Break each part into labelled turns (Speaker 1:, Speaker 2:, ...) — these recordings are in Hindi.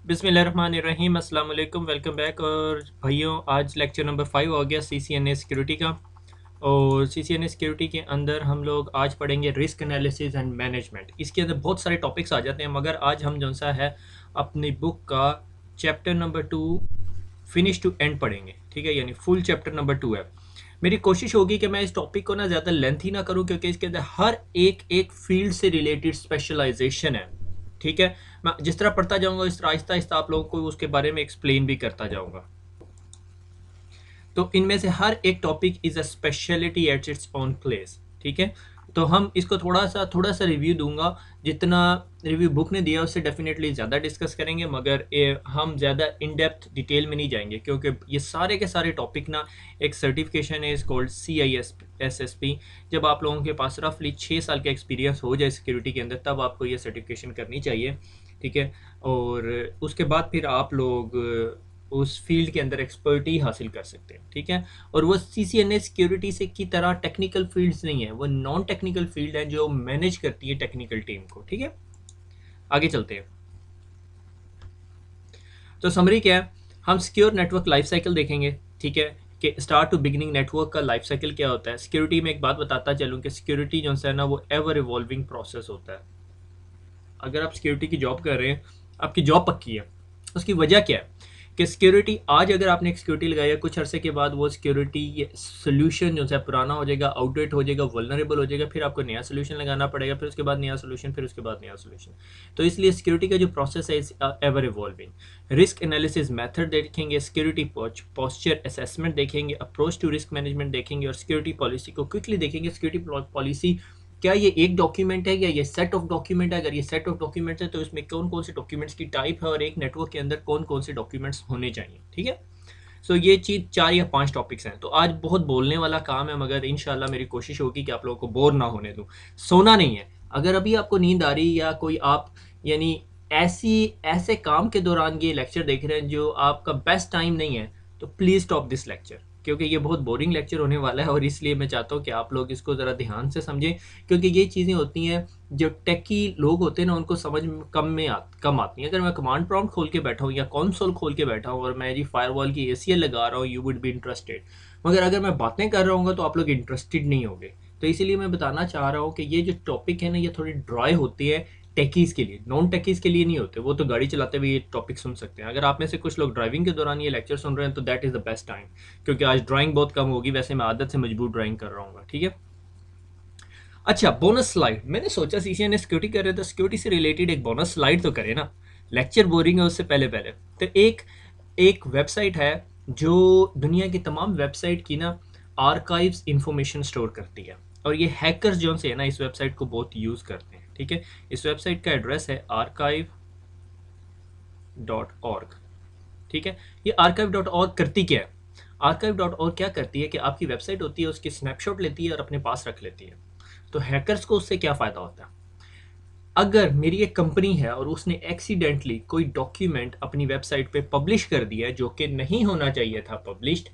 Speaker 1: बिस्मिल्लाहिर्रहमानिर्रहीम अस्सलाम वालेकुम, वेलकम बैक। और भाइयों, आज लेक्चर नंबर 5 हो गया CCNA सिक्योरिटी का। और CCNA सिक्योरिटी के अंदर हम लोग आज पढ़ेंगे रिस्क एनालिसिस एंड मैनेजमेंट। इसके अंदर बहुत सारे टॉपिक्स आ जाते हैं, मगर आज हम जो सा है अपनी बुक का chapter number 2 finish to end पढ़ेंगे। ठीक है, यानी फुल चैप्टर नंबर 2 है। मेरी कोशिश होगी कि मैं इस टॉपिक को ना ज़्यादा लेंथी ना करूं, क्योंकि इसके अंदर हर एक एक फील्ड से रिलेटेड स्पेशलाइजेशन है। ठीक है, मैं जिस तरह पढ़ता जाऊंगा इस तरह आहिस्ता आहिस्ता आप लोगों को उसके बारे में एक्सप्लेन भी करता जाऊंगा। तो इनमें से हर एक topic is a speciality at its own place. ठीक है, तो हम इसको थोड़ा सा रिव्यू दूंगा। जितना रिव्यू बुक ने दिया उससे डेफिनेटली ज़्यादा डिस्कस करेंगे, मगर हम ज़्यादा इन डेप्थ डिटेल में नहीं जाएंगे, क्योंकि ये सारे के सारे टॉपिक ना एक सर्टिफिकेशन है, इज कॉल्ड CISSP। जब आप लोगों के पास रफली 6 साल का एक्सपीरियंस हो जाए सिक्योरिटी के अंदर, तब आपको ये सर्टिफिकेशन करनी चाहिए। ठीक है, और उसके बाद फिर आप लोग उस फील्ड के अंदर एक्सपर्टी हासिल कर सकते हैं। ठीक है, और वो CCNA सिक्योरिटी से की तरह टेक्निकल फील्ड्स नहीं है, वो नॉन टेक्निकल फील्ड है जो मैनेज करती है टेक्निकल टीम को। ठीक है, आगे चलते हैं। तो समरी क्या है, हम सिक्योर नेटवर्क लाइफ साइकिल देखेंगे। ठीक है, कि स्टार्ट टू बिगिनिंग नेटवर्क का लाइफ साइकिल क्या होता है। सिक्योरिटी में एक बात बताता चलूँ कि सिक्योरिटी जो है ना वो एवर इवॉल्विंग प्रोसेस होता है। अगर आप सिक्योरिटी की जॉब कर रहे हैं, आपकी जॉब पक्की है, उसकी वजह क्या है कि सिक्योरिटी आज अगर आपने एक सिक्योरिटी लगाई है, कुछ अरसे के बाद वो सिक्योरिटी सोल्यूशन जो है पुराना हो जाएगा, आउटडेट हो जाएगा, वल्नरेबल हो जाएगा, फिर आपको नया सोल्यूशन लगाना पड़ेगा, फिर उसके बाद नया सोल्यूशन, फिर उसके बाद नया सोल्यूशन। तो इसलिए सिक्योरिटी का जो प्रोसेस है is ever evolving. Risk analysis method देखेंगे, सिक्योरिटी पोस्चर असेसमेंट देखेंगे, अप्रोच टू रिस्क मैनेजमेंट देखेंगे, और सिक्योरिटी पॉलिसी को क्विकली देखेंगे। सिक्योरिटी पॉलिसी क्या ये एक डॉक्यूमेंट है या ये सेट ऑफ डॉक्यूमेंट है। अगर ये सेट ऑफ डॉक्यूमेंट्स है तो इसमें कौन कौन से डॉक्यूमेंट्स की टाइप है और एक नेटवर्क के अंदर कौन कौन से डॉक्यूमेंट्स होने चाहिए। ठीक है, सो ये चीज़ 4 या 5 टॉपिक्स हैं। तो आज बहुत बोलने वाला काम है, मगर इंशाल्लाह मेरी कोशिश होगी कि आप लोगों को बोर ना होने दूँ। सोना नहीं है। अगर अभी आपको नींद आ रही या कोई आप यानी ऐसे काम के दौरान ये लेक्चर देख रहे हैं जो आपका बेस्ट टाइम नहीं है, तो प्लीज़ स्टॉप दिस लेक्चर, क्योंकि ये बहुत बोरिंग लेक्चर होने वाला है। और इसलिए मैं चाहता हूँ कि आप लोग इसको ज़रा ध्यान से समझें, क्योंकि ये चीज़ें होती हैं जो टेकी लोग होते हैं ना उनको समझ में कम आती हैं। अगर मैं कमांड प्रॉम्प्ट खोल के बैठा हूँ या कंसोल खोल के बैठा हूँ और मैं जी फायरवॉल की ACL लगा रहा हूँ, यू वुड बी इंटरेस्टेड। मगर अगर मैं बातें कर रहा हूँ तो आप लोग इंटरेस्टेड नहीं होंगे। तो इसीलिए मैं बताना चाह रहा हूँ कि ये जो टॉपिक है ना ये थोड़ी ड्राई होती है टेकीज़ के लिए, नॉन टेकीज़ के लिए नहीं होते। वो तो गाड़ी चलाते हुए ये टॉपिक सुन सकते हैं। अगर आप में से कुछ लोग ड्राइविंग के दौरान ये लेक्चर सुन रहे हैं तो that is the best time, क्योंकि आज ड्राइंग बहुत कम होगी। वैसे मैं आदत से मजबूर ड्राइंग कर रहा हूँ। ठीक है, अच्छा, बोनस स्लाइड। मैंने सोचा CCNA सिक्योरिटी कर रहे तो सिक्योरिटी से रिलेटेड एक बोनस स्लाइड तो करें ना। लेक्चर बोरिंग है उससे पहले पहले। तो एक वेबसाइट है जो दुनिया की तमाम वेबसाइट की ना आर्काइव्स इंफॉर्मेशन स्टोर करती है, और ये हैकर्स जो से है ना इस वेबसाइट को बहुत यूज़ करते हैं। ठीक है, इस वेबसाइट का एड्रेस है archive.org। ठीक है, ये archive.org करती क्या है। archive.org क्या करती है कि आपकी वेबसाइट होती है उसकी स्नैपशॉट लेती है और अपने पास रख लेती है। तो हैकर्स को उससे क्या फ़ायदा होता है। अगर मेरी एक कंपनी है और उसने एक्सीडेंटली कोई डॉक्यूमेंट अपनी वेबसाइट पे पब्लिश कर दिया है जो कि नहीं होना चाहिए था पब्लिश्ड,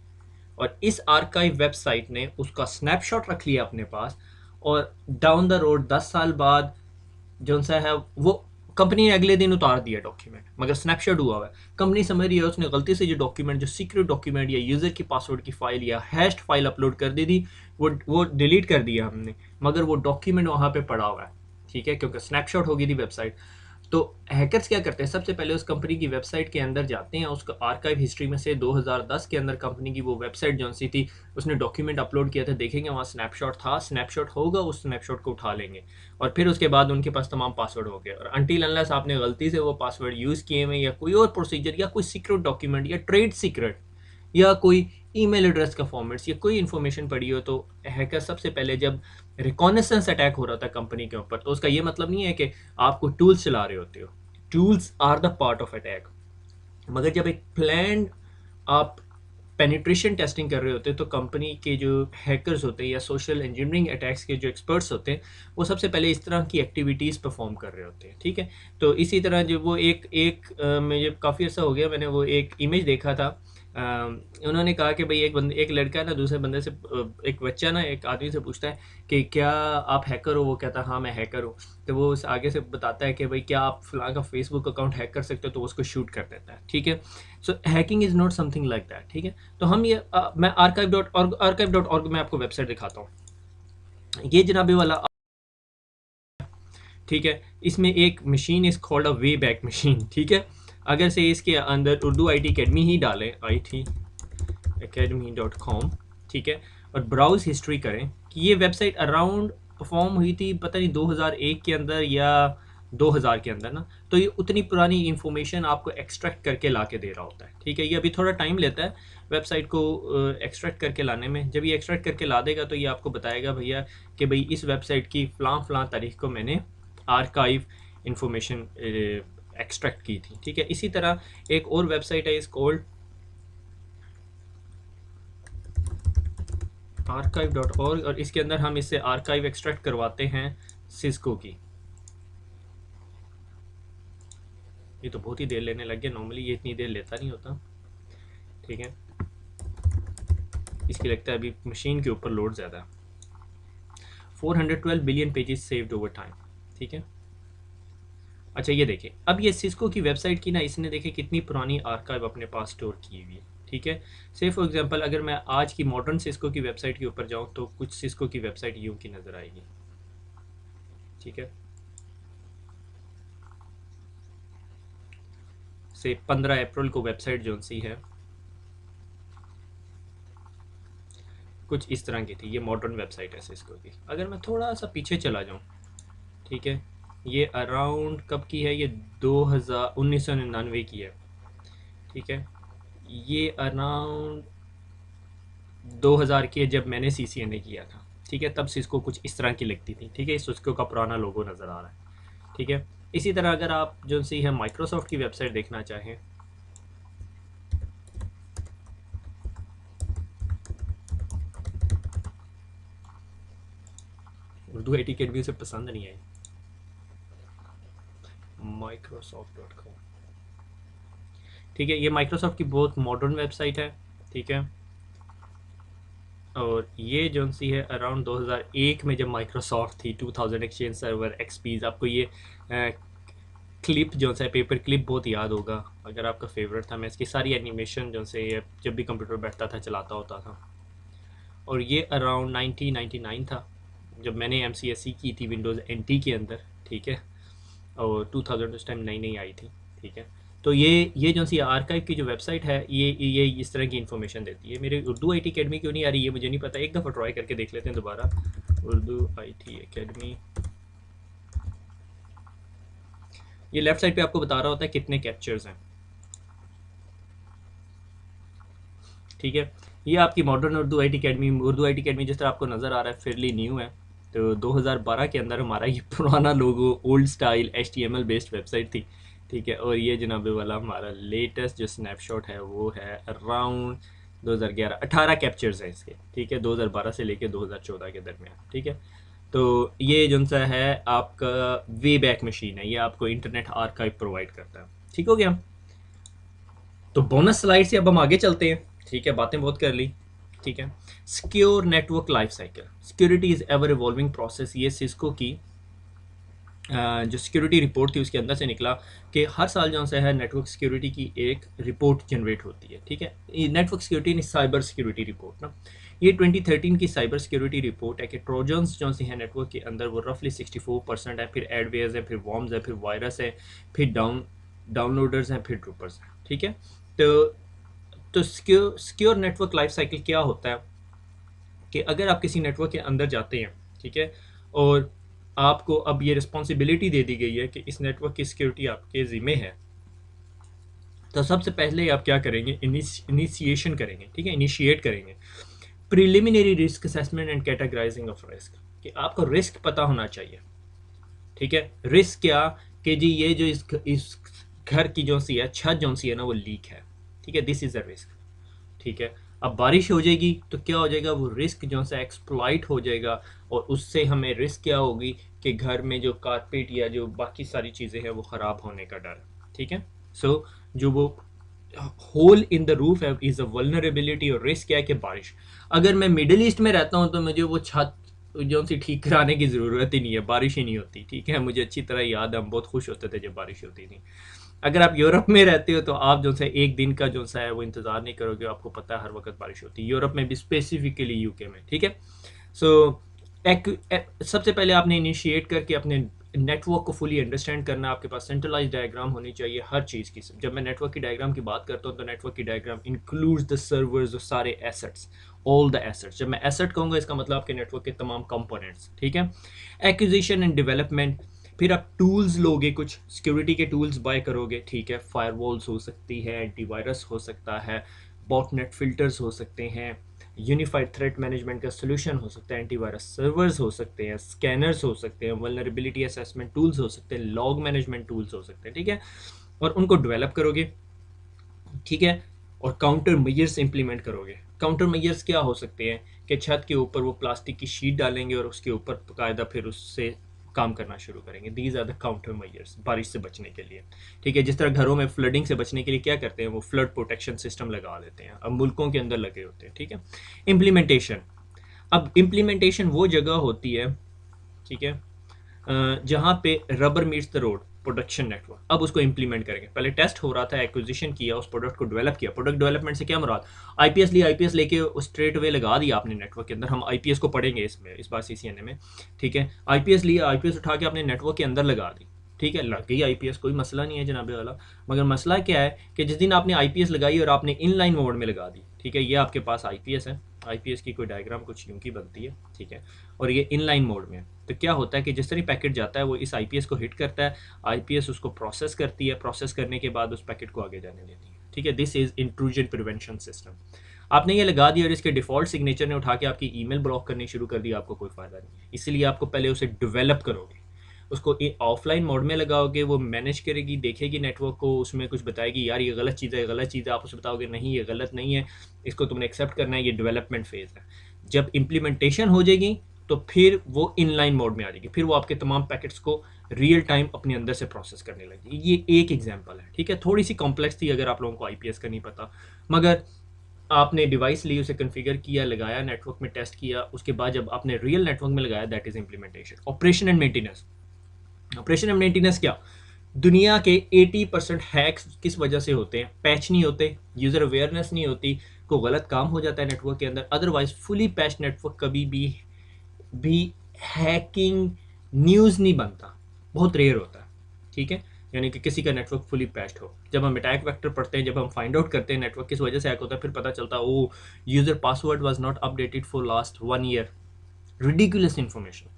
Speaker 1: और इस आर्काइव वेबसाइट ने उसका स्नैपशॉट रख लिया अपने पास, और डाउन द रोड 10 साल बाद जो सा है वो कंपनी ने अगले दिन उतार दिया डॉक्यूमेंट, मगर स्नैपशॉट हुआ हुआ है। कंपनी समझ रही है उसने गलती से जो डॉक्यूमेंट, जो सीक्रेट डॉक्यूमेंट या यूज़र की पासवर्ड की फाइल या हैश्ड फाइल अपलोड कर दी थी, वो डिलीट कर दिया हमने, मगर वो डॉक्यूमेंट वहाँ पे पड़ा हुआ है। ठीक है, क्योंकि स्नैपशॉट हो गई थी वेबसाइट। तो हैकर्स क्या करते हैं, सबसे पहले उस कंपनी की वेबसाइट के अंदर जाते हैं, उसका आर्काइव हिस्ट्री में से 2010 के अंदर कंपनी की वो वेबसाइट जो सी थी उसने डॉक्यूमेंट अपलोड किया था, देखेंगे वहाँ स्नैपशॉट था, स्नैपशॉट होगा, उस स्नैपशॉट को उठा लेंगे, और फिर उसके बाद उनके पास तमाम पासवर्ड हो गए। और अनटिल अनलेस आपने गलती से वो पासवर्ड यूज़ किए हुए या कोई और प्रोसीजर या कोई सीक्रेट डॉक्यूमेंट या ट्रेड सीक्रेट या कोई ईमेल एड्रेस का फॉर्मेट्स या कोई इन्फॉर्मेशन पड़ी हो, तो हैकर सबसे पहले जब रिकॉनेसेंस अटैक हो रहा था कंपनी के ऊपर, तो उसका ये मतलब नहीं है कि आपको टूल्स चला रहे होते हो, tools are the part of attack. मगर जब एक प्लान आप पेनिट्रेशन टेस्टिंग कर रहे होते हैं, तो कंपनी के जो हैकर्स होते हैं या सोशल इंजीनियरिंग अटैक्स के जो एक्सपर्ट्स होते हैं, वो सबसे पहले इस तरह की एक्टिविटीज़ परफॉर्म कर रहे होते हैं। ठीक है, तो इसी तरह जो वो मुझे काफ़ी अर्सा हो गया मैंने वो एक इमेज देखा था उन्होंने कहा कि भाई एक लड़का है ना दूसरे बंदे से एक बच्चा ना एक आदमी से पूछता है कि क्या आप हैकर हो, वो कहता है हाँ मैं हैकर हूँ। तो वो उस आगे से बताता है कि भाई क्या आप फलां का फेसबुक अकाउंट हैक कर सकते हो, तो वो उसको शूट कर देता है। ठीक है, so hacking is not something like that. ठीक है, तो हम ये मैं archive.org में आपको वेबसाइट दिखाता हूँ। ये जनाबे वाला, ठीक है, इसमें एक machine is called a way back machine. ठीक है, अगर से इसके अंदर उर्दू IT अकेडमी ही डालें, itacademy.com, ठीक है, और ब्राउज़ हिस्ट्री करें कि ये वेबसाइट अराउंड परफॉर्म हुई थी पता नहीं 2001 के अंदर या 2000 के अंदर ना, तो ये उतनी पुरानी इंफॉर्मेशन आपको एक्सट्रैक्ट करके ला के दे रहा होता है। ठीक है, ये अभी थोड़ा टाइम लेता है वेबसाइट को एक्सट्रैक्ट करके लाने में। जब ये एक्सट्रैक्ट करके ला देगा तो ये आपको बताएगा भैया कि भाई इस वेबसाइट की फ़लाँ फ़लाँ तारीख को मैंने आर्काइव इंफॉर्मेशन एक्सट्रैक्ट की थी। ठीक है, इसी तरह एक और वेबसाइट है इस कोल्ड archive.org, और इसके अंदर हम इससे आर्काइव एक्सट्रैक्ट करवाते हैं सिस्को की। ये तो बहुत ही देर लेने लग गया, नॉर्मली ये इतनी देर लेता नहीं होता। ठीक है, इसकी लगता है अभी मशीन के ऊपर लोड ज़्यादा है। 412 billion pages saved over time. ठीक है, अच्छा ये देखें, अब ये सिस्को की वेबसाइट की ना, इसने देखे कितनी पुरानी आर्काइव अपने पास स्टोर की हुई है। ठीक है, से फॉर एग्जांपल अगर मैं आज की मॉडर्न सिस्को की वेबसाइट के ऊपर जाऊं तो कुछ सिस्को की वेबसाइट यूं की नज़र आएगी। ठीक है, से 15 अप्रैल को वेबसाइट जो सी है कुछ इस तरह की थी। ये मॉडर्न वेबसाइट है सिस्को की। अगर मैं थोड़ा सा पीछे चला जाऊँ, ठीक है, ये अराउंड कब की है, ये 1999 की है। ठीक है, ये अराउंड 2000 की है जब मैंने CCNA किया था। ठीक है, तब सिस्को कुछ इस तरह की लगती थी। ठीक है, इस सिस्को का पुराना लोगो नज़र आ रहा है। ठीक है, इसी तरह अगर आप जो सी है माइक्रोसॉफ्ट की वेबसाइट देखना चाहें, उर्दू IT अकेडमी से पसंद नहीं आई, microsoft.com। ठीक है, ये माइक्रोसॉफ्ट की बहुत मॉडर्न वेबसाइट है। ठीक है, और ये जो सी है अराउंड 2001 में जब माइक्रोसॉफ्ट थी, 2000 एक्सचेंज सर्वर XPs। आपको ये क्लिप जो है पेपर क्लिप बहुत याद होगा, अगर आपका फेवरेट था। मैं इसकी सारी एनिमेशन जो से ये जब भी कंप्यूटर बैठता था चलाता होता था। और ये अराउंड 1999 था जब मैंने MCSE की थी विंडोज़ NT के अंदर। ठीक है, और 2000 उस टाइम नई नई आई थी। ठीक है, तो ये जो सी आर्काइव की जो वेबसाइट है ये इस तरह की इन्फॉर्मेशन देती है। मेरे उर्दू IT अकेडमी क्यों नहीं आ रही है मुझे नहीं पता, एक दफ़ा ट्राई करके देख लेते हैं दोबारा। उर्दू IT अकेडमी, ये लेफ्ट साइड पे आपको बता रहा होता है कितने कैप्चर्स हैं। ठीक है, ये आपकी modern Urdu IT academy. Urdu IT academy जिस तरह आपको नज़र आ रहा है फेयरली न्यू है। तो 2012 के अंदर हमारा ये पुराना logo old style HTML based website थी। ठीक है, और ये जनाबे वाला हमारा लेटेस्ट जो स्नैपशॉट है वो है अराउंड 2011। 18 कैप्चर्स हैं इसके। ठीक है, 2012 से लेके 2014 के दरमियान। ठीक है, तो ये जो सा है आपका वे बैक मशीन है, ये आपको इंटरनेट आर्काइव प्रोवाइड करता है। ठीक हो गया, तो बोनस स्लाइड से अब हम आगे चलते हैं। ठीक है, बातें बहुत कर ली। ठीक है, secure network life cycle, security is ever evolving process. ये सिस्को की जो सिक्योरिटी रिपोर्ट थी उसके अंदर से निकला कि हर साल जो है नेटवर्क सिक्योरिटी की एक रिपोर्ट जनरेट होती है। ठीक है, network security cyber security report ना, ये 2013 की साइबर सिक्योरिटी रिपोर्ट है कि ट्रोजन्स जो सी हैं नेटवर्क के अंदर वो रफली 64% है, फिर एडवेयर्स है, फिर वॉर्म्स है, फिर वायरस है, फिर डाउनलोडर्स हैं, फिर ड्रूपर्स हैं। ठीक है, तो सिक्योर नेटवर्क लाइफ साइकिल क्या होता है कि अगर आप किसी नेटवर्क के अंदर जाते हैं, ठीक है, और आपको अब ये रिस्पॉन्सिबिलिटी दे दी गई है कि इस नेटवर्क की सिक्योरिटी आपके ज़िम्मे है, तो सबसे पहले आप क्या करेंगे, इनिशिएशन करेंगे। ठीक है, इनिशिएट करेंगे preliminary risk assessment and categorising of risk, कि आपको रिस्क पता होना चाहिए। ठीक है, रिस्क क्या कि जी ये जो इस घर की जो सी है छत जो सी है ना वो लीक है। ठीक है, दिस इज़ अ रिस्क। ठीक है, अब बारिश हो जाएगी तो क्या हो जाएगा, वो रिस्क जो सा एक्सप्लॉइट हो जाएगा, और उससे हमें रिस्क क्या होगी कि घर में जो कारपेट या जो बाकी सारी चीज़ें हैं वो ख़राब होने का डर है। ठीक है, सो जो वो hole in the roof is a vulnerability, और रिस्क क्या है कि बारिश। अगर मैं मिडिल ईस्ट में रहता हूँ तो मुझे वो छत जो सी ठीक कराने की ज़रूरत ही नहीं है, बारिश ही नहीं होती, ठीक है। मुझे अच्छी तरह याद है, हम बहुत खुश होते थे जब बारिश होती थी। अगर आप यूरोप में रहते हो तो आप जो सा एक दिन का जो सा है वो इंतज़ार नहीं करोगे, आपको पता है हर वक्त बारिश होती है, यूरोप में भी, स्पेसिफिकली यूके में, ठीक है। सो सबसे पहले आपने इनिशिएट करके अपने नेटवर्क को फुली अंडरस्टैंड करना। आपके पास सेंट्रलाइज डायग्राम होनी चाहिए हर चीज़ की। जब मैं नेटवर्क की डायग्राम की बात करता हूँ तो नेटवर्क की डायग्राम इंक्लूड्स द सर्वर्स, सारे एसेट्स, ऑल द एसेट्स। जब मैं एसेट कहूँगा इसका मतलब आपके नेटवर्क के तमाम कंपोनेंट्स, ठीक है। एक्विजिशन एंड डेवलपमेंट, फिर आप टूल्स लोगे, कुछ सिक्योरिटी के टूल्स बाय करोगे, ठीक है। फायरवॉल्स हो सकती है, एंटीवायरस हो सकता है, बॉटनेट फिल्टर्स हो सकते हैं, यूनिफाइड थ्रेट मैनेजमेंट का सोल्यूशन हो सकता है, एंटीवायरस सर्वर्स हो सकते हैं, स्कैनर्स हो सकते हैं, वल्नरेबिलिटी असेसमेंट टूल्स हो सकते हैं, लॉग मैनेजमेंट टूल्स हो सकते हैं, ठीक है। और उनको डेवलप करोगे, ठीक है। और काउंटर मेजर्स इंप्लीमेंट करोगे। काउंटर मेजर्स क्या हो सकते हैं कि छत के ऊपर वो प्लास्टिक की शीट डालेंगे और उसके ऊपर बाकायदा फिर उससे काम करना शुरू करेंगे। These are the counter measures, बारिश से बचने के लिए, ठीक है। जिस तरह घरों में फ्लडिंग से बचने के लिए क्या करते हैं, वो फ्लड प्रोटेक्शन सिस्टम लगा देते हैं, अब मुल्कों के अंदर लगे होते हैं, ठीक है। इम्प्लीमेंटेशन, अब इम्प्लीमेंटेशन वो जगह होती है, ठीक है, जहाँ पे rubber meets the road, production network. अब उसको इंप्लीमेंट करेंगे। पहले टेस्ट हो रहा था, एक्विजिशन किया, उस प्रोडक्ट को डेवलप किया। प्रोडक्ट डेवलपमेंट से क्या मुराद, आईपीएस लिया, आईपीएस लेके स्ट्रेट वे लगा दिया आपने नेटवर्क के अंदर। हम आईपीएस को पढ़ेंगे इसमें इस बार सीसीएनए में, ठीक है। आईपीएस लिया, आईपीएस उठा के आपने नेटवर्क के अंदर लगा दी, ठीक है। लग गई आईपीएस, कोई मसला नहीं है जनाब वाला। मगर मसला क्या है कि जिस दिन आपने आईपीएस लगाई और आपने इनलाइन मोड में लगा दी, ठीक है, ये आपके पास आईपीएस है, आईपीएस की कोई डायग्राम कुछ यूं की बनती है, ठीक है। और ये इनलाइन मोड में है, तो क्या होता है कि जिस तरह पैकेट जाता है वो इस आईपीएस को हिट करता है, आईपीएस उसको प्रोसेस करती है, प्रोसेस करने के बाद उस पैकेट को आगे जाने देती है, ठीक है। This is intrusion prevention system. आपने ये लगा दिया और इसके डिफॉल्ट सिग्नेचर ने उठा के आपकी ईमेल ब्लॉक करनी शुरू कर दी, आपको कोई फायदा नहीं है। इसीलिए आपको पहले उसे डेवलप करोगे, उसको ऑफलाइन मोड में लगाओगे, वो मैनेज करेगी, देखेगी नेटवर्क को, उसमें कुछ बताएगी, यार ये गलत चीज़ है, ये गलत चीज़ है, आप उसे बताओगे नहीं ये गलत नहीं है, इसको तुमने एक्सेप्ट करना है, ये डेवलपमेंट फेज़ है। जब इम्प्लीमेंटेशन हो जाएगी तो फिर वो इनलाइन मोड में आ जाएगी, फिर वो आपके तमाम पैकेट्स को रियल टाइम अपने अंदर से प्रोसेस करने लगेगी। ये एक एग्जांपल है, ठीक है। थोड़ी सी कॉम्प्लेक्स थी अगर आप लोगों को आईपीएस का नहीं पता, मगर आपने डिवाइस ली, उसे कॉन्फ़िगर किया, लगाया, नेटवर्क में टेस्ट किया, उसके बाद जब आपने रियल नेटवर्क में लगाया, that is implementation. Operation and maintenance, operation and maintenance क्या, दुनिया के 80% हैक्स किस वजह से होते हैं, पैच नहीं होते, यूज़र अवेयरनेस नहीं होती, को गलत काम हो जाता है नेटवर्क के अंदर। अदरवाइज फुली पैच नेटवर्क कभी भी हैकिंग न्यूज़ नहीं बनता, बहुत रेयर होता है, ठीक है। यानी कि किसी का नेटवर्क फुली पैच्ड हो। जब हम अटैक वेक्टर पढ़ते हैं, जब हम फाइंड आउट करते हैं नेटवर्क किस वजह से हैक होता है, फिर पता चलता है oh user password was not updated for last 1 year, ridiculous information.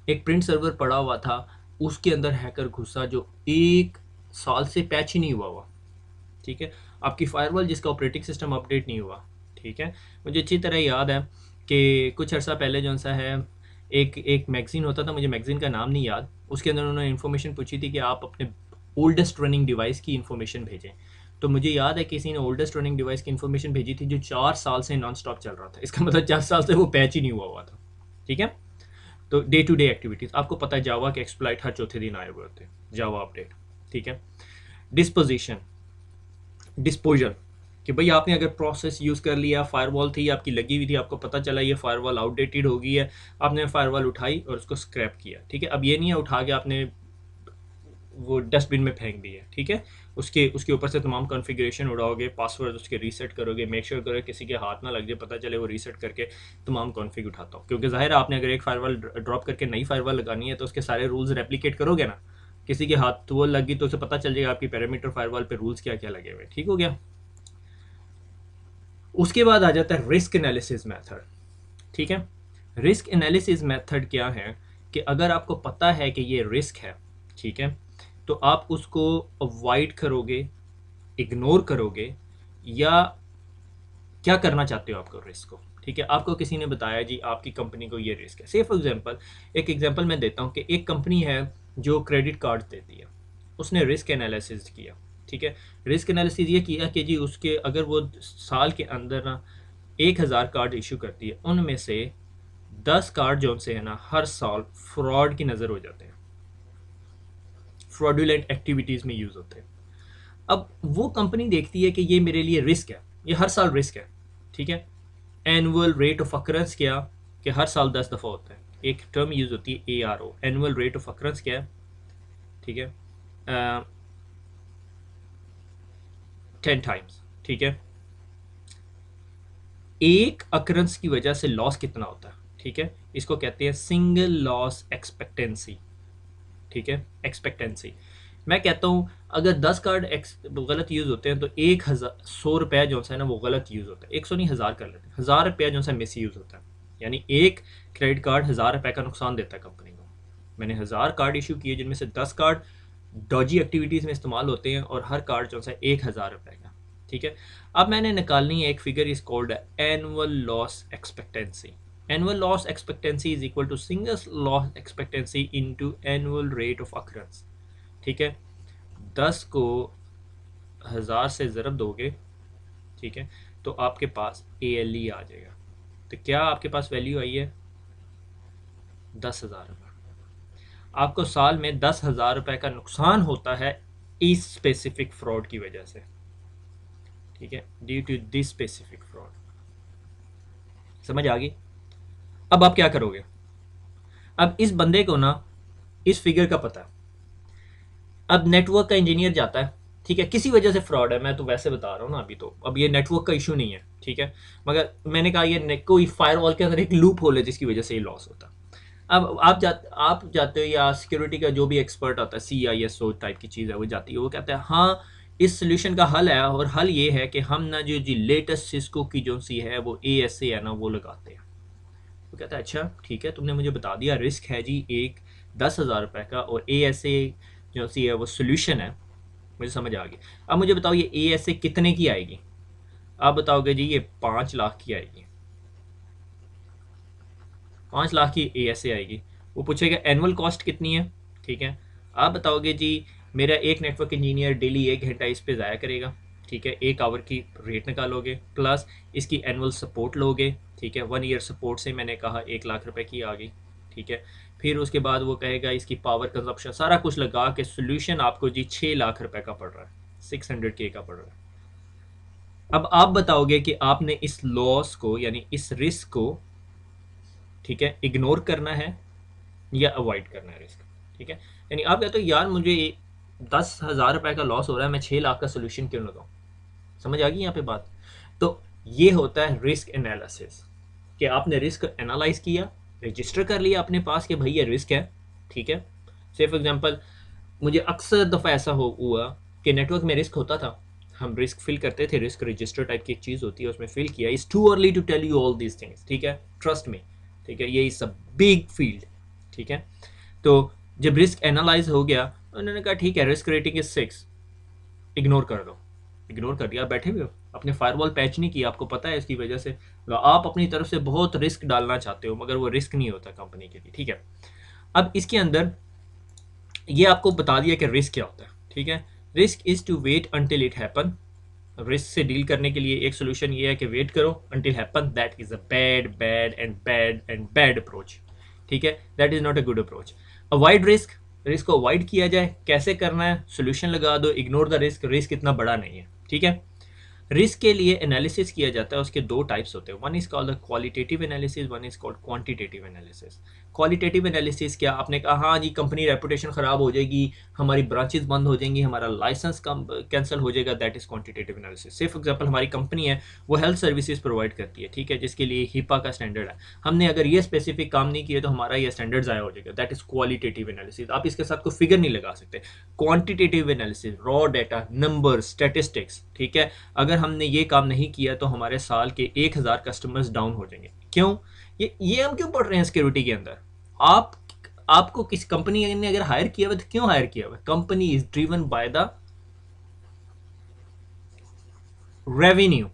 Speaker 1: एक प्रिंट सर्वर पड़ा हुआ था, उसके अंदर हैकर घुसा जो 1 साल से पैच ही नहीं हुआ, ठीक है। आपकी फायरवॉल जिसका ऑपरेटिंग सिस्टम अपडेट नहीं हुआ, ठीक है। मुझे अच्छी तरह याद है कि कुछ अर्सा पहले जो सा है एक एक मैगज़ीन होता था, मुझे मैगज़ीन का नाम नहीं याद, उसके अंदर उन्होंने इन्फॉर्मेशन पूछी थी कि आप अपने ओल्डेस्ट रनिंग डिवाइस की इन्फॉर्मेशन भेजें। तो मुझे याद है किसी ने ओल्डेस्ट रनिंग डिवाइस की इन्फॉर्मेशन भेजी थी जो 4 साल से नॉन स्टॉप चल रहा था। इसका मतलब 4 साल से वो पैच ही नहीं हुआ था, ठीक है। तो डे टू डे एक्टिविटीज़, आपको पता है जावा के एक्सप्लॉइट हर चौथे दिन आए हुए होते हैं, जावा अपडेट, ठीक है। डिस्पोजिशन, डिस्पोजल, कि भाई आपने अगर प्रोसेस यूज़ कर लिया, फायरवॉल थी आपकी लगी हुई थी, आपको पता चला ये फायरवॉल आउटडेटेड हो गई है, आपने फायरवॉल उठाई और उसको स्क्रैप किया, ठीक है। अब ये नहीं है उठा के आपने वो डस्टबिन में फेंक दिया, ठीक है। उसके उसके ऊपर से तमाम कॉन्फ़िगरेशन उड़ाओगे, पासवर्ड उसके रीसेट करोगे, मेक श्योर करोगे किसी के हाथ ना लग जाए, पता चले वो रीसेट करके तमाम कॉन्फ़िग उठाता हो। क्योंकि ज़ाहिर है आपने अगर एक फायरवॉल ड्रॉप करके नई फायरवॉल लगानी है तो उसके सारे रूल्स रेप्लिकेट करोगे ना, किसी के हाथ वो लगी तो उसे पता चल जाएगा आपकी पैरामीटर फायरवॉल पे रूल्स क्या क्या लगे हुए, ठीक हो गया। उसके बाद आ जाता है रिस्क एनालिसिस मेथड, ठीक है। रिस्क एनालिसिस मेथड क्या है कि अगर आपको पता है कि ये रिस्क है, ठीक है, तो आप उसको अवॉइड करोगे, इग्नोर करोगे, या क्या करना चाहते हो आपको रिस्क को, ठीक है। आपको किसी ने बताया जी आपकी कंपनी को ये रिस्क है, से फॉर एग्जांपल एक एग्जांपल मैं देता हूँ कि एक कंपनी है जो क्रेडिट कार्ड देती है, उसने रिस्क एनालिसिस किया, ठीक है। रिस्क एनालिसिस ये किया कि जी उसके अगर वो साल के अंदर ना 1,000 कार्ड इशू करती है, उनमें से 10 कार्ड जो से है ना हर साल फ्रॉड की नज़र हो जाते हैं, फ्रॉडुलेंट एक्टिविटीज़ में यूज़ होते हैं। अब वो कंपनी देखती है कि ये मेरे लिए रिस्क है, ये हर साल रिस्क है, ठीक है। एनुअल रेट ऑफ अकरेंस क्या, कि हर साल 10 दफ़ा होता है, एक टर्म यूज़ होती है ARO, annual rate of occurrence क्या है, ठीक है, 10 टाइम्स, ठीक है। एक अकरेंस की वजह से लॉस कितना होता है, ठीक है, इसको कहते हैं सिंगल लॉस एक्सपेक्टेंसी, ठीक है, एक्सपेक्टेंसी। मैं कहता हूँ अगर 10 कार्ड गलत यूज़ होते हैं तो 1,100 रुपया जो है ना वो गलत यूज़ होता है, 100 नहीं 1000 कर लेते हैं, 1000 रुपया जो है मिस यूज़ होता है, यानी एक क्रेडिट कार्ड 1000 रुपये का नुकसान देता है कंपनी को। मैंने 1000 कार्ड इशू किए जिनमें से 10 कार्ड डॉजी एक्टिविटीज़ में इस्तेमाल होते हैं और हर कार्ड जो है 1,000 रुपये का, ठीक है। अब मैंने निकालनी है एक figure is called annual loss expectancy. Annual loss expectancy is equal to single loss expectancy into annual rate of occurrence, ठीक है। 10 को 1000 से ज़रब दोगे, ठीक है, तो आपके पास ALE आ जाएगा। तो क्या आपके पास वैल्यू आई है 10,000 रुपये। आपको साल में 10,000 रुपये का नुकसान होता है इस स्पेसिफिक फ्रॉड की वजह से, ठीक है, due to this specific fraud. समझ आ गई? अब आप क्या करोगे? अब इस बंदे को ना इस फिगर का पता है। अब नेटवर्क का इंजीनियर जाता है, ठीक है, किसी वजह से फ्रॉड है, मैं तो वैसे बता रहा हूँ ना अभी, तो अब ये नेटवर्क का इशू नहीं है, ठीक है, मगर मैंने कहा ये कोई फायरवॉल के अंदर एक लूप होल है जिसकी वजह से ये लॉस होता है। अब आप जाते हो या सिक्योरिटी का जो भी एक्सपर्ट आता है, CISO टाइप की चीज़ है, वो जाती है, वो कहता है हाँ इस सोल्यूशन का हल है, और हल ये है कि हम ना जो जी लेटेस्ट सिस्को की जो सी है वो ASA है ना वो लगाते हैं। वो कहता है अच्छा ठीक है, तुमने मुझे बता दिया रिस्क है जी एक 10,000 रुपये का, और ASA जो सी है वो सोल्यूशन है, मुझे समझ आ गई। अब मुझे बताओ ये ASA कितने की आएगी? आप बताओगे जी ये 5 लाख की आएगी, 5 लाख की ASA आएगी। वो पूछेगा एनुअल कॉस्ट कितनी है, ठीक है, आप बताओगे जी मेरा एक नेटवर्क इंजीनियर डेली 1 घंटा इस पे ज़ाया करेगा, ठीक है, 1 आवर की रेट निकालोगे प्लस इसकी एनुअल सपोर्ट लोगे, ठीक है, 1 ईयर सपोर्ट से मैंने कहा 1 लाख रुपए की आ गई, ठीक है। फिर उसके बाद वो कहेगा इसकी पावर कंजप्शन सारा कुछ लगा के सोल्यूशन आपको जी 6 लाख रुपए का पड़ रहा है, 600K का पड़ रहा है। अब आप बताओगे कि आपने इस लॉस को यानी इस रिस्क को, ठीक है, इग्नोर करना है या अवॉइड करना है रिस्क, ठीक है। यानी आप कहते हो यार मुझे 10,000 रुपए का लॉस हो रहा है, मैं 6 लाख का सोल्यूशन क्यों लगाऊं? समझ आ गई यहाँ पे बात? तो ये होता है रिस्क एनालिसिस, कि आपने रिस्क एनालाइज किया, रजिस्टर कर लिया अपने पास कि भाई ये रिस्क है, ठीक है। से फॉर एग्जांपल मुझे अक्सर दफ़ा ऐसा हुआ कि नेटवर्क में रिस्क होता था, हम रिस्क फिल करते थे, रिस्क रजिस्टर टाइप की एक चीज़ होती है उसमें फिल किया, is too early to tell you all these things, ठीक है, ट्रस्ट मी, ठीक है, ये इज़ अ बिग फील्ड, ठीक है। तो जब रिस्क एनालाइज हो गया उन्होंने कहा ठीक है रिस्क रेटिंग इज 6, इग्नोर कर दो, इग्नोर कर दिया, आप बैठे हुए हो, अपने फायरवॉल पैच नहीं किया, आपको पता है इसकी वजह से आप अपनी तरफ से बहुत रिस्क डालना चाहते हो मगर वो रिस्क नहीं होता कंपनी के लिए, ठीक है। अब इसके अंदर ये आपको बता दिया कि रिस्क क्या होता है, ठीक है। Risk is to wait until it happen. Risk से डील करने के लिए एक सोल्यूशन ये है कि वेट करो until happen, that is a bad bad and bad and bad approach, ठीक है, that is not a good approach. Avoid risk, risk को अवॉइड किया जाए, कैसे करना है, सोल्यूशन लगा दो, इग्नोर द रिस्क, रिस्क इतना बड़ा नहीं है, ठीक है। रिस्क के लिए एनालिसिस किया जाता है, उसके दो टाइप्स होते हैं, one is called qualitative analysis, one is called quantitative analysis. Qualitative analysis क्या, आपने कहा हाँ जी कंपनी रेपुटेशन ख़राब हो जाएगी, हमारी ब्रांचेस बंद हो जाएंगी, हमारा लाइसेंस कम कैंसिल हो जाएगा, दैट इज क्वांटिटेटिव एनालिसिस। से फॉर एग्जांपल हमारी कंपनी है वो हेल्थ सर्विसेज प्रोवाइड करती है, ठीक है, जिसके लिए HIPAA का स्टैंडर्ड है, हमने अगर ये स्पेसिफिक काम नहीं किया तो हमारा ये स्टैंडर्ड ज़ाया हो जाएगा, दैट इज क्वालिटेटिव एनालिसिस। आप इसके साथ कोई फिगर नहीं लगा सकते। Quantitative analysis, raw data, number, statistics, ठीक है, अगर हमने ये काम नहीं किया तो हमारे साल के 1,000 कस्टमर्स डाउन हो जाएंगे। क्यों? ये हम क्यों पढ़ रहे हैं सिक्योरिटी के अंदर? आप आपको किस कंपनी ने अगर हायर किया हुआ तो क्यों हायर किया हुआ? Company is driven by the revenue.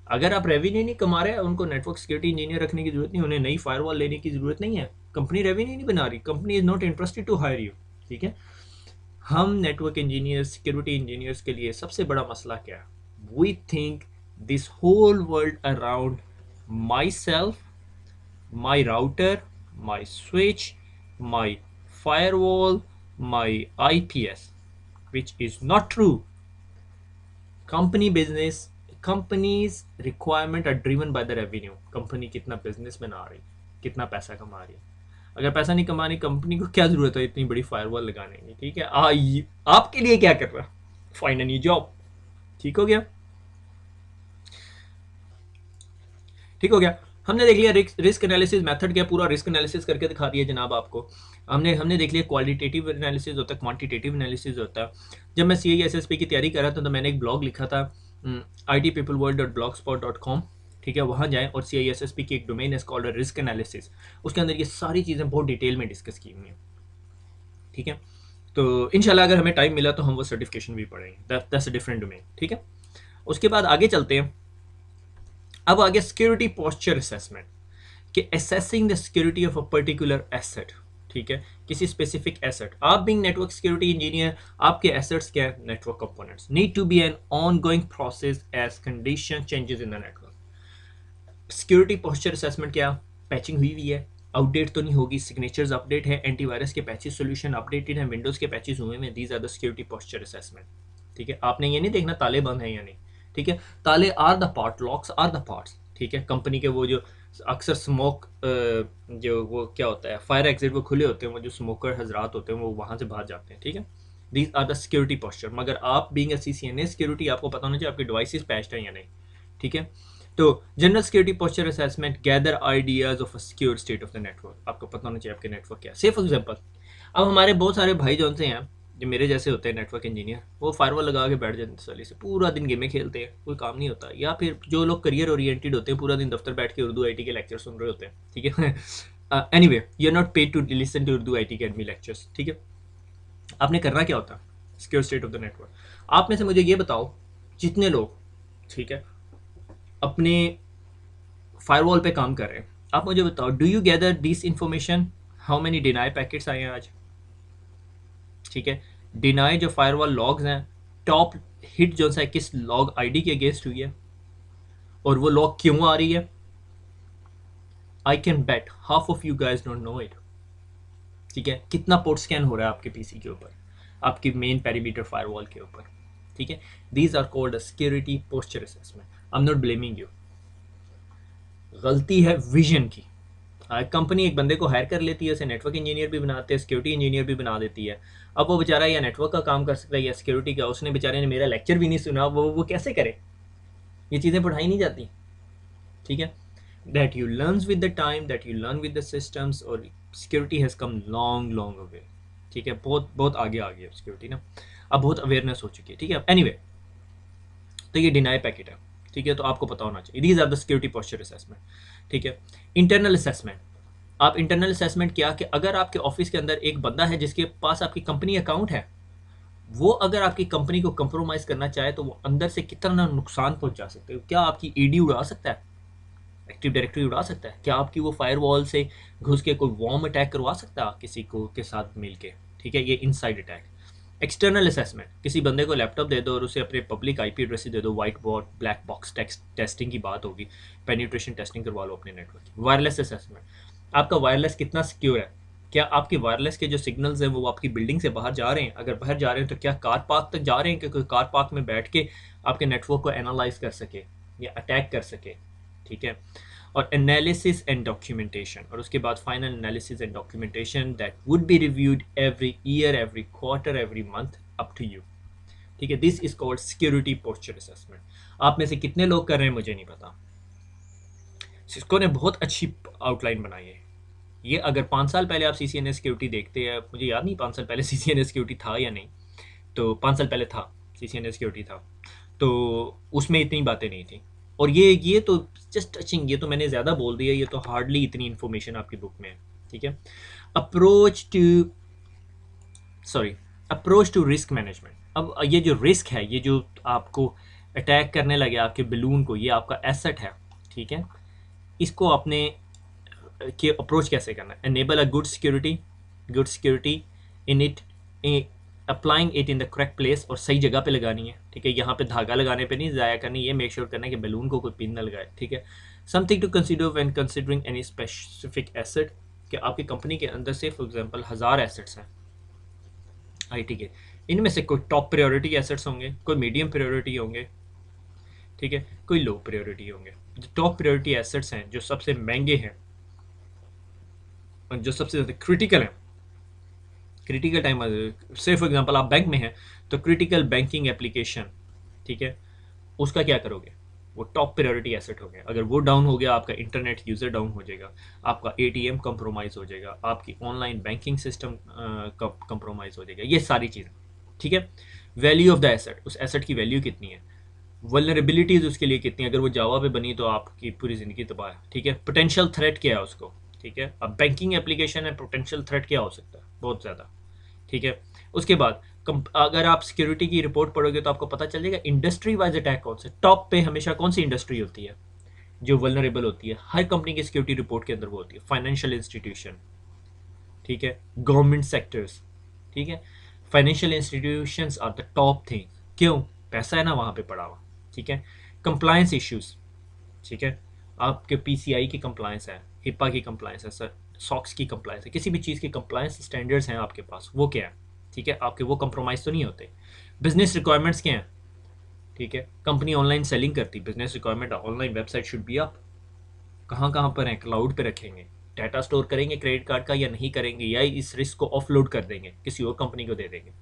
Speaker 1: अगर आप रेवेन्यू नहीं कमा रहे हैं उनको नेटवर्क सिक्योरिटी इंजीनियर रखने की जरूरत नहीं, उन्हें नई फायरवॉल लेने की जरूरत नहीं है, कंपनी रेवेन्यू नहीं बना रही, company is not interested to hire you, ठीक है। हम नेटवर्क इंजीनियर्स, सिक्योरिटी इंजीनियर्स के लिए सबसे बड़ा मसला क्या है? We think this whole world around my self, my router, my switch, my firewall, my IPS, which is not true. Company business, companies requirement are driven by the revenue. Company कितना बिजनेस बना रही, कितना पैसा कमा रही है। अगर पैसा नहीं कमा रही कंपनी को, क्या जरूरत है इतनी बड़ी फायरवॉल लगाने की, ठीक है। आपके लिए क्या कर रहा है, फाइंड अ न्यू जॉब। ठीक हो गया, ठीक हो गया। हमने देख लिया रिस्क एनालिसिस मेथड क्या, पूरा रिस्क एनालिसिस करके दिखा दिया जनाब आपको। हमने हमने देख लिया क्वालिटेटिव एनालिसिस होता है, क्वांटिटेटिव एनालिसिस होता है। जब मैं CISSP की तैयारी कर रहा था तो मैंने एक ब्लॉग लिखा था itpeopleworld.blogspot.com, ठीक है। वहाँ जाएं और CISSP की एक डोमेन है कॉल्ड रिस्क एनालिसिस, उसके अंदर ये सारी चीज़ें बहुत डिटेल में डिस्कस की हुई हैं, ठीक है। तो इंशाल्लाह अगर हमें टाइम मिला तो हम वो सर्टिफिकेशन भी पढ़ेंगे, दैट्स अ डिफरेंट डोमेन, ठीक है। उसके बाद आगे चलते हैं। अब आगे सिक्योरिटी पोस्चर असेसमेंट, कि assessing the security of a particular asset, ठीक है। किसी स्पेसिफिक एसेट, आप बीइंग नेटवर्क सिक्योरिटी इंजीनियर, आपके एसेट्स क्या है, network components need to be an ongoing process as condition changes in the network. Security posture assessment क्या, पैचिंग हुई हुई है, आउटडेट तो नहीं होगी, सिग्नेचर्स अपडेट है, एंटीवायरस के पैचेस सोल्यूशन अपडेटेड है, विंडोज के पैचेस हुए हैं, these are the security posture assessment, ठीक है। आपने ये नहीं देखना ताले बंद हैं या नहीं, ठीक है। ताले are the part, locks are the parts, ठीक है। कंपनी के वो जो अक्सर स्मोक, जो वो क्या होता है फायर एग्जिट, वो खुले होते हैं, वो जो स्मोकर हजरात होते हैं वो वहाँ से बाहर जाते हैं, ठीक है। These are the security posture. मगर आप बीइंग अ CCNA सिक्योरिटी, आपको पता होना चाहिए आपके डिवाइसेस पैच्ड हैं या नहीं, ठीक है। तो general security posture assessment gather ideas of a secure state of the network, आपको पता होना चाहिए आपके नेटवर्क क्या है। से फॉर एग्जांपल, अब हमारे बहुत सारे भाई जो से हैं, जो मेरे जैसे होते हैं नेटवर्क इंजीनियर, वो फायरवॉल लगा के बैठ जाते हैं साली से, पूरा दिन गेमें खेलते हैं, कोई काम नहीं होता। या फिर जो लोग करियर ओरिएंटेड होते हैं, पूरा दिन दफ्तर बैठ के उर्दू IT के लेक्चर सुन रहे होते हैं, ठीक है। Anyway, you are not paid to listen to Urdu IT academy lectures, ठीक है। आपने करना क्या होता है, secure state of the network. आप में से मुझे ये बताओ, जितने लोग, ठीक है, अपने फायरवॉल पे काम कर रहे हैं, आप मुझे बताओ, do you gather this information, how many deny packets आए हैं आज, ठीक है। डिनाई जो फायरवॉल लॉग्स हैं, टॉप हिट जो सा किस लॉग ID के अगेंस्ट हुई है, और वो लॉग क्यों आ रही है। I can bet half of you guys don't know it, ठीक है। कितना पोर्ट स्कैन हो रहा है आपके PC के ऊपर, आपकी मेन पेरीमीटर फायरवॉल के ऊपर, ठीक है। These are called security posture assessment. I am not blaming you, गलती है विजन की। कंपनी एक बंदे को हायर कर लेती है, उसे नेटवर्क इंजीनियर भी बनाते हैं, सिक्योरिटी इंजीनियर भी बना देती है। अब वो बेचारा या नेटवर्क का काम कर सकता है या सिक्योरिटी का, उसने बेचारे ने मेरा लेक्चर भी नहीं सुना, वो कैसे करे, ये चीज़ें पढ़ाई नहीं जाती, ठीक है। That you learn with the time, that you learn with the systems, और security has come long long away, ठीक है। बहुत बहुत आगे आ गई है सिक्योरिटी ना, अब बहुत अवेयरनेस हो चुकी है, ठीक है। एनीवे, तो ये डिनाई पैकेट है, ठीक है, तो आपको पता होना चाहिए। These are the security posture assessment, ठीक है। इंटरनल असेसमेंट, आप इंटरनल असेसमेंट क्या, कि अगर आपके ऑफिस के अंदर एक बंदा है जिसके पास आपकी कंपनी अकाउंट है, वो अगर आपकी कंपनी को कंप्रोमाइज़ करना चाहे तो वो अंदर से कितना नुकसान पहुंचा सकते हो। क्या आपकी ED उड़ा सकता है, एक्टिव डायरेक्टरी उड़ा सकता है, क्या आपकी वो फायरवॉल से घुस के कोई वॉर्म अटैक करवा सकता है किसी को के साथ मिल के, ठीक है। ये इनसाइड अटैक। एक्सटर्नल असेसमेंट, किसी बंदे को लैपटॉप दे दो और उसे अपने पब्लिक IP एड्रेस दे दो, white board black box testing की बात होगी, पेनिट्रेशन टेस्टिंग करवा लो अपने नेटवर्क की। वायरलेस असेसमेंट, आपका वायरलेस कितना सिक्योर है, क्या आपके वायरलेस के जो सिग्नल्स हैं वो आपकी बिल्डिंग से बाहर जा रहे हैं, अगर बाहर जा रहे हैं तो क्या कार पार्क तक जा रहे हैं कि कोई कार पार्क में बैठ के आपके नेटवर्क को एनालाइज कर सके या अटैक कर सके, ठीक है। और एनालिसिस एंड डॉक्यूमेंटेशन, और उसके बाद final analysis and documentation that would be reviewed every year, every quarter, every month, up to you, ठीक है। This is called security posture assessment. आप में से कितने लोग कर रहे हैं मुझे नहीं पता। सिस्को ने बहुत अच्छी आउटलाइन बनाई है। ये अगर 5 साल पहले आप CCNA सिक्योरिटी देखते हैं, मुझे याद नहीं 5 साल पहले CCNA सिक्योरिटी था या नहीं, तो 5 साल पहले था, CCNA सिक्योरिटी था, तो उसमें इतनी बातें नहीं थी। और ये तो जस्ट टचिंग, ये तो मैंने ज़्यादा बोल दिया, ये तो हार्डली इतनी इन्फॉर्मेशन आपकी बुक में है, ठीक है। Approach to approach to risk management. अब ये जो रिस्क है, ये जो आपको अटैक करने लगे आपके बलून को, ये आपका एसेट है, ठीक है। इसको आपने कि अप्रोच कैसे करना है। Enable a good security in it, applying it in the correct place, और सही जगह पे लगानी है, ठीक है। यहाँ पे धागा लगाने पे नहीं ज़ाया करनी, ये मेक श्योर करना है कि बैलून को कोई पिन ना लगाए, ठीक है। Something to consider when considering any specific asset, कि आपकी कंपनी के अंदर से फॉर एग्जांपल 1000 एसेट्स हैं IT के, इनमें से कोई टॉप प्रायोरिटी एसेट्स होंगे, कोई मीडियम प्रायोरिटी होंगे, ठीक है, कोई लो प्रायोरिटी होंगे। जो टॉप प्रायोरिटी एसेट्स हैं, जो सबसे महंगे हैं और जो सबसे ज़्यादा क्रिटिकल हैं, क्रिटिकल टाइम, से फॉर एग्जांपल आप बैंक में हैं तो क्रिटिकल बैंकिंग एप्लीकेशन, ठीक है, उसका क्या करोगे? वो टॉप प्रायोरिटी एसेट हो गया। अगर वो डाउन हो गया, आपका इंटरनेट यूज़र डाउन हो जाएगा, आपका एटीएम कंप्रोमाइज़ हो जाएगा, आपकी ऑनलाइन बैंकिंग सिस्टम कंप्रोमाइज़ हो जाएगा, ये सारी चीज़ें, ठीक है। वैल्यू ऑफ द एसेट, उस एसेट की वैल्यू कितनी है, वल्नरेबिलिटीज़ उसके लिए कितनी है, अगर वो जावा पे बनी तो आपकी पूरी ज़िंदगी तबाह है, ठीक है। पोटेंशियल थ्रेट क्या है उसको, ठीक है। अब बैंकिंग एप्लीकेशन है, पोटेंशियल थ्रेट क्या हो सकता है, बहुत ज़्यादा, ठीक है। उसके बाद अगर आप सिक्योरिटी की रिपोर्ट पढ़ोगे तो आपको पता चल जाएगा इंडस्ट्री वाइज अटैक कौन से टॉप पे, हमेशा कौन सी इंडस्ट्री होती है जो वल्नरेबल होती है। हर कंपनी की सिक्योरिटी रिपोर्ट के अंदर वो होती है, फाइनेंशियल इंस्टीट्यूशन, ठीक है, गवर्नमेंट सेक्टर्स, ठीक है। Financial institutions are the top thing, क्यों? पैसा है ना वहाँ पे पड़ा हुआ, ठीक है। कंप्लायंस इश्यूज, ठीक है, आपके पीसीआई की कंप्लायंस है, हिपा की कंप्लायंस है, सर सॉक्स की कंप्लायंस है, किसी भी चीज़ की कंप्लायंस स्टैंडर्ड्स हैं आपके पास, वो क्या है, ठीक है, आपके वो कंप्रोमाइज़ तो नहीं होते। बिजनेस रिक्वायरमेंट्स क्या हैं, ठीक है, कंपनी ऑनलाइन सेलिंग करती, business requirement online website should be up, कहाँ कहाँ पर हैं, क्लाउड पे रखेंगे, डाटा स्टोर करेंगे क्रेडिट कार्ड का या नहीं करेंगे, या इस रिस्क को ऑफलोड कर देंगे, किसी और कंपनी को दे देंगे।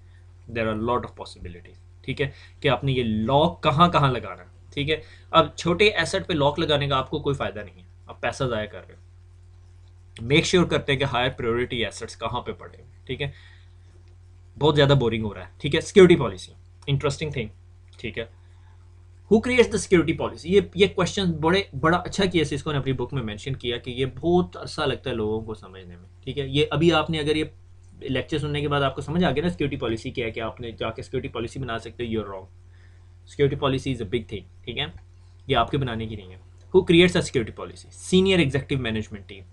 Speaker 1: There are lot of possibilities, ठीक है, कि आपने ये लॉक कहाँ कहाँ लगाना है, ठीक है। अब छोटे एसेट पे लॉक लगाने का आपको कोई फायदा नहीं है, आप पैसा ज़ाया कर रहे हो। मेक श्योर करते हैं कि हायर प्रायोरिटी एसेट्स कहाँ पे पड़े, ठीक है। बहुत ज़्यादा बोरिंग हो रहा है, ठीक है। सिक्योरिटी पॉलिसी, इंटरेस्टिंग थिंग, ठीक है। Who creates the security policy, ये क्वेश्चन बड़ा अच्छा किया सिस्को ने अपनी बुक में मेंशन किया कि ये बहुत अरसा लगता है लोगों को समझने में, ठीक है। ये अभी आपने अगर ये लेक्चर सुनने के बाद आपको समझ आ गया ना सिक्योरिटी पॉलिसी क्या है, कि आपने जाके सिक्योरिटी पॉलिसी बना सकते हो, you're wrong. Security policy is a big thing, ठीक है, ये आपके बनाने की नहीं है। Who creates a security policy, senior executive management team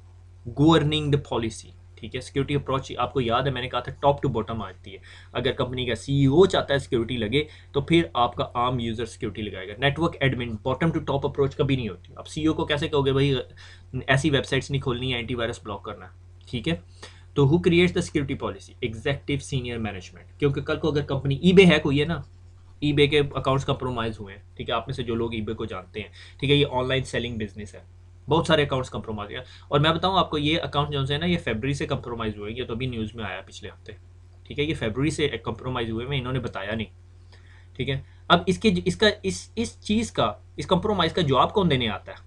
Speaker 1: governing the policy, ठीक है। सिक्योरिटी अप्रोच आपको याद है मैंने कहा था टॉप टू बॉटम आती है। अगर कंपनी का सीईओ चाहता है सिक्योरिटी लगे तो फिर आपका आम यूजर सिक्योरिटी लगाएगा। Network admin bottom to top approach कभी नहीं होती। आप सीईओ को कैसे कहोगे भाई ऐसी वेबसाइट्स नहीं खोलनी है, एंटीवायरस ब्लॉक करना है, ठीक है। तो who creates the security policy, executive senior management, क्योंकि कल को अगर कंपनी ईबे है कोई है ना, ईबे के अकाउंट्स कंप्रोमाइज हुए हैं, ठीक है। आप में से जो लोग ईबे को जानते हैं, ठीक है, ये ऑनलाइन सेलिंग बिजनेस है, बहुत सारे अकाउंट्स कंप्रोमाइज हुए। और मैं बताऊं आपको, ये अकाउंट जो है ना, ये फरवरी से कंप्रोमाइज हुए, ये तो अभी न्यूज़ में आया पिछले हफ्ते, ठीक है। ये फरवरी से कंप्रोमाइज हुए में इन्होंने बताया नहीं, ठीक है। अब इस चीज़ का, इस कंप्रोमाइज़ का जवाब कौन देने आता है?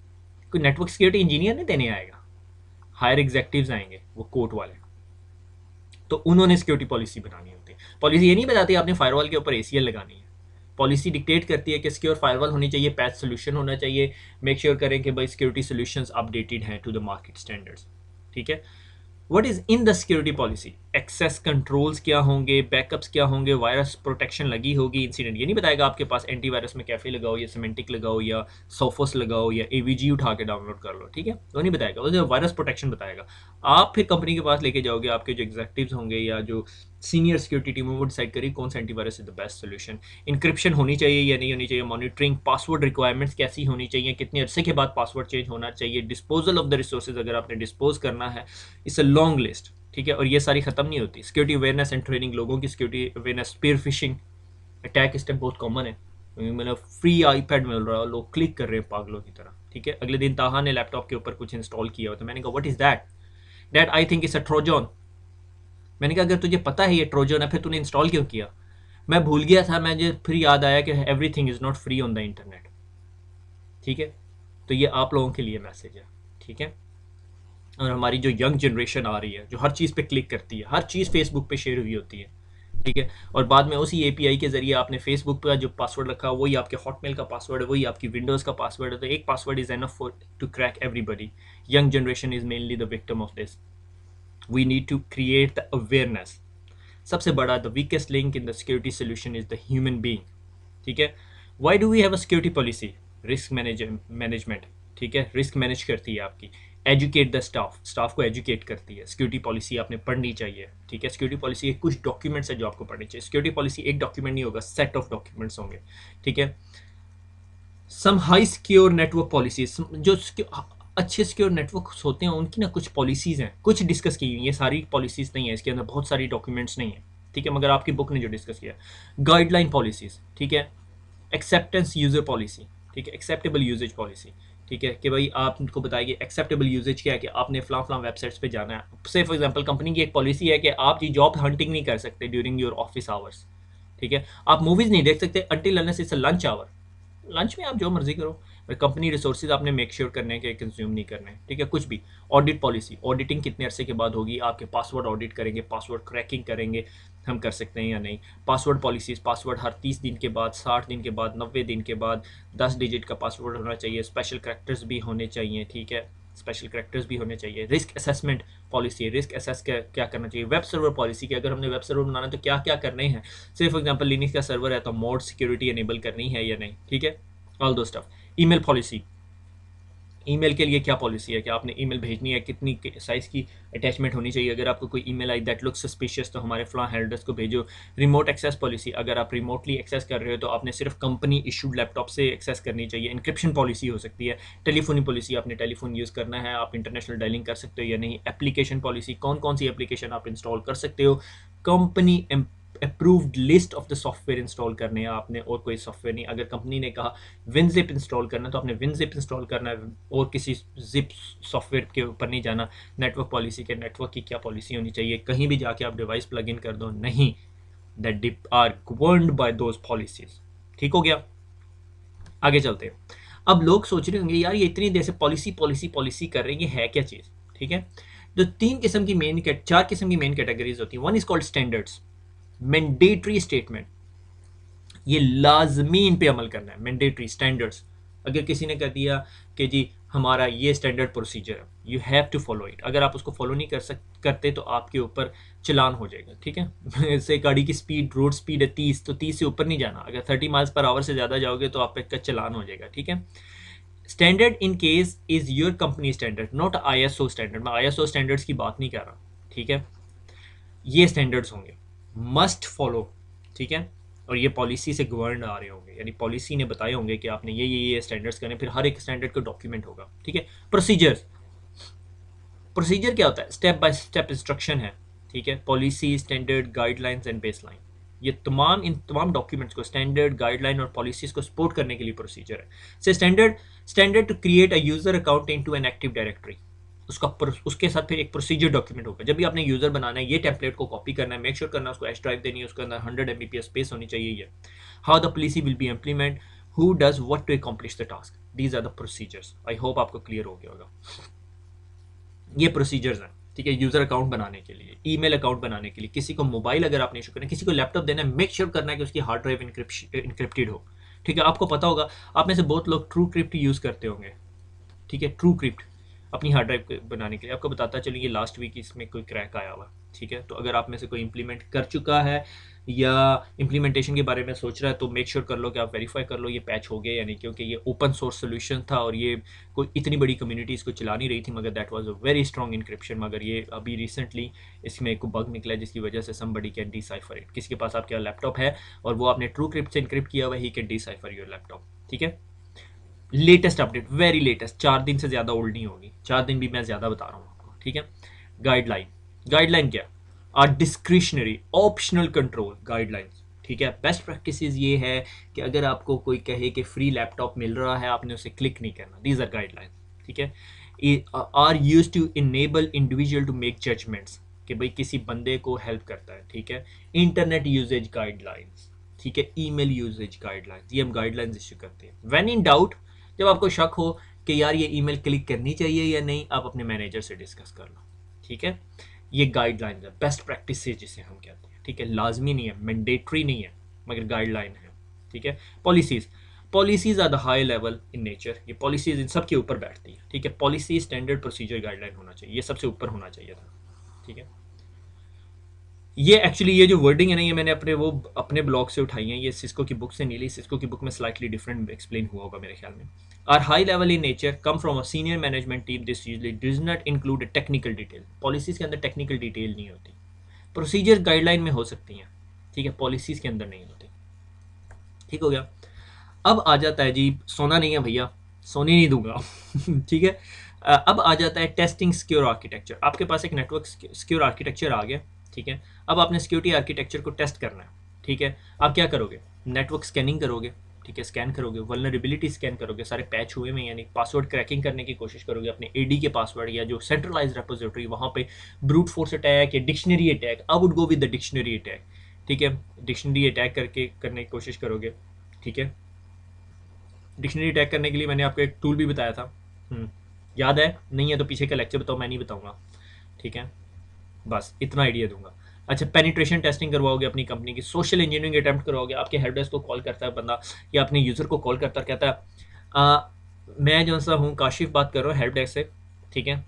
Speaker 1: कोई नेटवर्क सिक्योरिटी इंजीनियर नहीं देने आएगा, हायर एग्जेक्टिव्स आएंगे, वो कोर्ट वाले। तो उन्होंने सिक्योरिटी पॉलिसी बनानी होती है। पॉलिसी ये नहीं बताती आपने फायरवॉल के ऊपर एसीएल लगानी है। पॉलिसी डिक्टेट करती है कि सिक्योर फायरवॉल होनी चाहिए, पैच सोल्यूशन होना चाहिए, मेक श्योर करें कि भाई सिक्योरिटी सोल्यूशंस अपडेटेड हैं टू द मार्केट स्टैंडर्ड्स, ठीक है। What is in the security policy, access controls क्या होंगे, बैकअप्स क्या होंगे, वायरस प्रोटेक्शन लगी होगी, इंसिडेंट ये नहीं बताएगा आपके पास एंटीवायरस में कैफे लगाओ या सिमेंटिक लगाओ या सोफोस लगाओ या एवीजी उठा के डाउनलोड कर लो, ठीक है, वो नहीं बताएगा, वो वायरस प्रोटेक्शन बताएगा। आप फिर कंपनी के पास लेके जाओगे, आपके जो एग्जेक्टिव्स होंगे या जो सीनियर सिक्योरिटी टीम है वो डिसाइड करेगी कौन सा antivirus is the best solution. Encryption होनी चाहिए या नहीं होनी चाहिए, मॉनिटरिंग, पासवर्ड रिक्वायरमेंट्स कैसी होनी चाहिए, कितने अरसे के बाद पासवर्ड चेंज होना चाहिए, डिस्पोजल ऑफ द रिसोर्सेज अगर आपने डिस्पोज करना है, इट्स अ लॉन्ग लिस्ट, ठीक है। और ये सारी खत्म नहीं होती। सिक्योरिटी अवेयरनेस एंड ट्रेनिंग, लोगों की security awareness, spear phishing attack इस टाइम बहुत कॉमन है, मतलब फ्री आईपैड मिल रहा है, लोग क्लिक कर रहे हैं पागलों की तरह, ठीक है। अगले दिन ताहा ने लैपटॉप के ऊपर कुछ इंस्टॉल किया हो तो मैंने कहा what is that, that I think it's a Trojan. मैंने कहा अगर तुझे पता है ये ट्रोजन है फिर तूने इंस्टॉल क्यों किया? मैं भूल गया था, मुझे फिर याद आया कि everything is not free on the internet, ठीक है। तो ये आप लोगों के लिए मैसेज है, ठीक है। और हमारी जो यंग जनरेशन आ रही है जो हर चीज़ पे क्लिक करती है, हर चीज़ फेसबुक पे शेयर हुई होती है, ठीक है। और बाद में उसी एपीआई के जरिए आपने फेसबुक का जो पासवर्ड रखा वही आपके हॉटमेल का पासवर्ड है, वही आपकी विंडोज़ का पासवर्ड है। तो एक password is enough for to crack everybody. Young generation is mainly the victim of this. We need to create the awareness. सबसे बड़ा the weakest link in the security solution is the human being, ठीक है। Why do we have a security policy? Risk management, ठीक है, रिस्क मैनेज करती है आपकी। एजुकेट द स्टाफ, स्टाफ को एजुकेट करती है। सिक्योरिटी पॉलिसी आपने पढ़नी चाहिए, ठीक है। सिक्योरिटी पॉलिसी के कुछ डॉक्यूमेंट्स है जो आपको पढ़नी चाहिए। सिक्योरिटी पॉलिसी एक डॉक्यूमेंट नहीं होगा, सेट ऑफ डॉक्यूमेंट्स होंगे, ठीक है। Some high secure network policies, जो अच्छे सिक्योर नेटवर्क होते हैं उनकी ना कुछ पॉलिसीज़ हैं, कुछ डिस्कस की हुई, ये सारी पॉलिसीज़ नहीं है, इसके अंदर बहुत सारी डॉक्यूमेंट्स नहीं है, ठीक है, मगर आपकी बुक ने जो डिस्कस किया। गाइडलाइन पॉलिसीज़, ठीक है। एक्सेप्टेंस यूज़र पॉलिसी, ठीक है, एक्सेप्टेबल यूजेज पॉलिसी, ठीक है, कि भाई आपको बताइए एक्सेप्टेबल यूजेज क्या है, कि आपने फलां वेबसाइट्स पे जाना है। से फॉर एग्जांपल कंपनी की एक पॉलिसी है कि आप जी जॉब हंटिंग नहीं कर सकते ड्यूरिंग योर ऑफिस आवर्स, ठीक है, आप मूवीज़ नहीं देख सकते until unless it's a lunch hour, lunch में आप जो मर्जी करो, पर कंपनी रिसोर्सेज आपने मेक श्योर करने के कंज्यूम नहीं करने, ठीक है। कुछ भी ऑडिट पॉलिसी, ऑडिटिंग कितने अरसे के बाद होगी, आपके पासवर्ड ऑडिट करेंगे, पासवर्ड क्रैकिंग करेंगे, हम कर सकते हैं या नहीं। पासवर्ड पॉलिसीज, पासवर्ड हर 30 दिन के बाद, 60 दिन के बाद, 90 दिन के बाद 10 डिजिट का पासवर्ड होना चाहिए, स्पेशल करैक्टर्स भी होने चाहिए, ठीक है, स्पेशल करैक्टर्स भी होने चाहिए। Risk assessment policy, risk assess क्या करना चाहिए। वेब सर्वर पॉलिसी, कि अगर हमने वेब सर्वर बनाना है तो क्या क्या करने हैं। से फॉर एग्जांपल लिनक्स का सर्वर है तो मोड सिक्योरिटी एनेबल करनी है या नहीं, ठीक है, ऑल दो स्टफ। ईमेल पॉलिसी, ईमेल के लिए क्या पॉलिसी है कि आपने ईमेल भेजनी है, कितनी साइज़ की अटैचमेंट होनी चाहिए। अगर आपको कोई email I that looks suspicious तो हमारे फ्लां हेल्डर्स को भेजो। रिमोट एक्सेस पॉलिसी, अगर आप रिमोटली एक्सेस कर रहे हो तो आपने सिर्फ कंपनी इशूड लैपटॉप से एक्सेस करनी चाहिए। इंक्रिप्शन पॉलिसी हो सकती है। टेलीफोनी पॉलिसी, आपने टेलीफोन यूज़ करना है, आप इंटरनेशनल डायलिंग कर सकते हो या नहीं। एप्लीकेशन पॉलिसी, कौन कौन सी एप्लीकेशन आप इंस्टॉल कर सकते हो। Company approved list of the software install करने हैं आपने, और कोई सॉफ्टवेयर नहीं। अगर कंपनी ने कहा विनजिप इंस्टॉल करना तो आपने विनजिप इंस्टॉल करना है, और किसी जिप सॉफ्टवेयर के ऊपर नहीं जाना। नेटवर्क पॉलिसी के नेटवर्क की क्या पॉलिसी होनी चाहिए, कहीं भी जाके आप डिवाइस प्लग इन कर दो नहीं, that are governed by those policies. ठीक हो गया, आगे चलते हैं। अब लोग सोच रहे होंगे यार ये इतनी देर से पॉलिसी पॉलिसी पॉलिसी कर रहे हैं, ये है क्या चीज़, ठीक है। जो चार किस्म की मेन कैटेगरीज होती हैं। One is called standards, mandatory statement, ये लाजमी इन पे अमल करना है। मैंडेटरी स्टैंडर्ड्स, अगर किसी ने कह दिया कि जी हमारा ये स्टैंडर्ड प्रोसीजर है, you have to follow it, अगर आप उसको फॉलो नहीं करते तो आपके ऊपर चलान हो जाएगा, ठीक है। जैसे गाड़ी की स्पीड, रोड स्पीड है 30, तो 30 से ऊपर नहीं जाना, अगर 30 माइल्स पर आवर से ज़्यादा जाओगे तो आप का चलान हो जाएगा, ठीक है। Standard in case is your company standard, not ISO standard. मैं ISO स्टैंडर्ड्स की बात नहीं कर रहा, ठीक है। ये स्टैंडर्ड्स होंगे, मस्ट फॉलो, ठीक है, और ये पॉलिसी से गवर्न आ रहे होंगे, यानी पॉलिसी ने बताए होंगे कि आपने ये स्टैंडर्ड्स करने, फिर हर एक स्टैंडर्ड का डॉक्यूमेंट होगा, ठीक है। प्रोसीजर्स, प्रोसीजर क्या होता है, स्टेप बाय स्टेप इंस्ट्रक्शन है, ठीक है। Policy, standard, guidelines and baseline, ये इन तमाम डॉक्यूमेंट्स को, स्टैंडर्ड, गाइडलाइन और पॉलिसीज को सपोर्ट करने के लिए प्रोसीजर है। से standard to create a user account into an active directory, उसके साथ फिर एक प्रोसीजर डॉक्यूमेंट होगा। जब भी आपने यूजर बनाना है, ये टेम्पलेट को कॉपी करना है, मेक श्योर करना है उसको एच ड्राइव देनी है, उसके अंदर 100 MB स्पेस होनी चाहिए। ये how the policy will be implement, who does what to accomplish the task, these are the procedures. I hope आपको क्लियर हो गया होगा। ये प्रोसीजर्स हैं, ठीक है। यूजर अकाउंट बनाने के लिए, ईमेल अकाउंट बनाने के लिए, किसी को मोबाइल अगर आपने इशू करना है, किसी को लैपटॉप देना है, मेक श्योर करना है कि उसकी हार्ड ड्राइव इनक्रिप्टेड हो, ठीक है। आपको पता होगा, आप में से बहुत लोग ट्रू क्रिप्ट यूज़ करते होंगे, ठीक है। ट्रू क्रिप्ट अपनी हार्ड ड्राइव बनाने के लिए, आपको बताता चलिए ये लास्ट वीक इसमें कोई क्रैक आया हुआ, ठीक है। तो अगर आप में से कोई इंप्लीमेंट कर चुका है या इंप्लीमेंटेशन के बारे में सोच रहा है तो मेक श्योर कर लो कि आप वेरीफाई कर लो ये पैच हो गया या नहीं, क्योंकि ये ओपन सोर्स सोल्यूशन था और ये कोई इतनी बड़ी कम्युनिटी इसको चला नहीं रही थी, मगर that was a very strong encryption. मगर ये अभी रिसेंटली इसमें एक बग निकला है जिसकी वजह से समबडी कैन डिसाइफर इट। किसी के पास आपका लैपटॉप है और वो आपने ट्रू क्रिप्ट से इंक्रिप्ट किया हुआ, he can decipher your laptop, ठीक है। लेटेस्ट अपडेट, वेरी लेटेस्ट, 4 दिन से ज़्यादा ओल्ड नहीं होगी, 4 दिन भी मैं ज़्यादा बता रहा हूँ आपको, ठीक है। गाइडलाइन, गाइडलाइन क्या, are discretionary optional control guidelines, ठीक है। बेस्ट प्रैक्टिसेस ये है कि अगर आपको कोई कहे कि फ्री लैपटॉप मिल रहा है, आपने उसे क्लिक नहीं करना, दीज आर गाइडलाइंस, ठीक है। Are used to enable individual to make judgments, कि भाई किसी बंदे को हेल्प करता है, ठीक है। इंटरनेट यूजेज गाइडलाइंस, ठीक है। ईमेल यूजेज गाइडलाइंस, ये हम गाइडलाइंस इश्यू करते हैं। व्हेन इन डाउट, जब आपको शक हो कि यार ये ईमेल क्लिक करनी चाहिए या नहीं, आप अपने मैनेजर से डिस्कस कर लो, ठीक है। ये गाइडलाइंस है, बेस्ट प्रैक्टिस जिसे हम कहते हैं, ठीक है। लाजमी नहीं है, मैंडेटरी नहीं है, मगर गाइडलाइन है, ठीक है। Policies are the high level in nature, ये पॉलिसीज इन सब के ऊपर बैठती है, ठीक है। पॉलिसी, स्टैंडर्ड, प्रोसीजर, गाइडलाइन होना चाहिए, ये सबसे ऊपर होना चाहिए था, ठीक है। ये एक्चुअली ये जो वर्डिंग है ना, ये मैंने अपने ब्लॉग से उठाई है, ये सिस्को की बुक से नहीं ली। सिस्को की बुक में स्लाइटली डिफरेंट एक्सप्लेन हुआ होगा मेरे ख्याल में। Are high level in nature, come from a senior management team, this usually does not include technical detail. Policies के अंदर टेक्निकल डिटेल नहीं होती, प्रोसीजर गाइडलाइन में हो सकती हैं, ठीक है, पॉलिसीज के अंदर नहीं होती, ठीक हो गया। अब आ जाता है जी, सोना नहीं है भैया, सोने नहीं दूंगा ठीक है। अब आ जाता है टेस्टिंग सिक्योर आर्किटेक्चर। आपके पास एक नेटवर्क सिक्योर आर्किटेक्चर आ गया, ठीक है। अब आपने सिक्योरिटी आर्किटेक्चर को टेस्ट करना है, ठीक है। आप क्या करोगे, नेटवर्क स्कैनिंग करोगे, ठीक है, स्कैन करोगे, वल्नरेबिलिटी स्कैन करोगे, सारे पैच हुए में, यानी पासवर्ड क्रैकिंग करने की कोशिश करोगे अपने एडी के पासवर्ड या जो सेंट्रलाइज रेपोजिटरी वहाँ पे ब्रूट फोर्स अटैक या dictionary attack, I would go with the dictionary attack. ठीक है, डिक्शनरी अटैक करने की कोशिश करोगे। ठीक है, डिक्शनरी अटैक करने के लिए मैंने आपको एक टूल भी बताया था, याद है? नहीं है तो पीछे का लेक्चर बताओ, मैं नहीं बताऊंगा। ठीक है, बस इतना आइडिया दूंगा। अच्छा, पेनिट्रेशन टेस्टिंग करवाओगे अपनी कंपनी की, सोशल इंजीनियरिंग अटेम्प्ट करवाओगे, आपके हेल्प डेस्क को कॉल करता है बंदा या अपने यूज़र को कॉल करता है, कहता है मैं जो सा हूँ काशिफ बात कर रहा हूँ हेल्प डेस्क से। ठीक है,